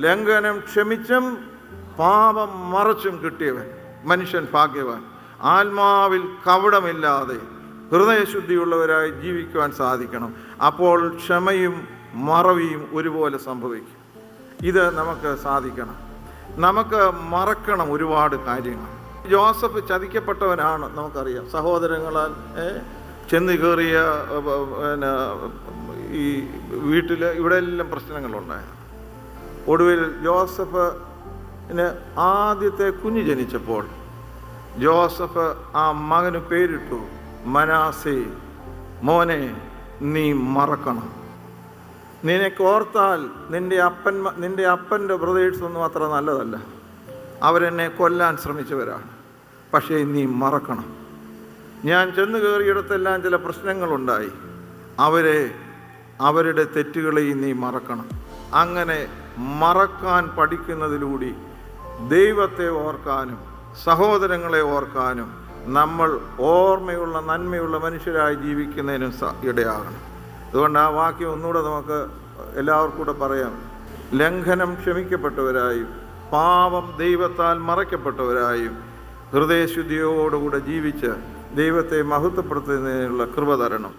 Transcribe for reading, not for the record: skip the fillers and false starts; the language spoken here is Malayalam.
ലംഘനം ക്ഷമിച്ചും പാപം മറച്ചും കിട്ടിയവൻ മനുഷ്യൻ ഭാഗ്യവാൻ. ആത്മാവിൽ കപടമില്ലാതെ ഹൃദയശുദ്ധിയുള്ളവരായി ജീവിക്കുവാൻ സാധിക്കണം. അപ്പോൾ ക്ഷമയും മറവിയും ഒരുപോലെ സംഭവിക്കും. ഇത് നമുക്ക് സാധിക്കണം. നമുക്ക് മറക്കണം ഒരുപാട് കാര്യങ്ങൾ. ജോസഫ് ചതിക്കപ്പെട്ടവനാണ്, നമുക്കറിയാം. സഹോദരങ്ങളാൽ ചെന്ന് കയറിയ ഈ വീട്ടിൽ ഇവിടെ എല്ലാം പ്രശ്നങ്ങളുണ്ടായി. ഒടുവിൽ ജോസഫിന് ആദ്യത്തെ കുഞ്ഞ് ജനിച്ചപ്പോൾ ജോസഫ് ആ മകന് പേരിട്ടു മനാസേ, മോനെ നീ മറക്കണം. നിനക്കോർത്താൽ നിൻ്റെ അപ്പൻ്റെ ബ്രദേഴ്സൊന്നും അത്ര നല്ലതല്ല. അവരെന്നെ കൊല്ലാൻ ശ്രമിച്ചവരാണ്. പക്ഷേ നീ മറക്കണം. ഞാൻ ചെന്ന് കയറിയിടത്തെല്ലാം ചില പ്രശ്നങ്ങളുണ്ടായി. അവരുടെ തെറ്റുകളെയും നീ മറക്കണം. അങ്ങനെ മറക്കാൻ പഠിക്കുന്നതിലൂടെ ദൈവത്തെ ഓർക്കാനും സഹോദരങ്ങളെ ഓർക്കാനും നമ്മൾ ഓർമ്മയുള്ള നന്മയുള്ള മനുഷ്യരായി ജീവിക്കുന്നതിനും ഇടയാകണം. അതുകൊണ്ട് ആ വാക്യം ഒന്നുകൂടെ നമുക്ക് എല്ലാവർക്കും കൂടെ പറയാം. ലംഘനം ക്ഷമിക്കപ്പെട്ടവരായും പാപം ദൈവത്താൽ മറയ്ക്കപ്പെട്ടവരായും ഹൃദയശുദ്ധിയോടുകൂടെ ജീവിച്ച് ദൈവത്തെ മഹത്വപ്പെടുത്തുന്നതിനുള്ള കൃപ തരണം.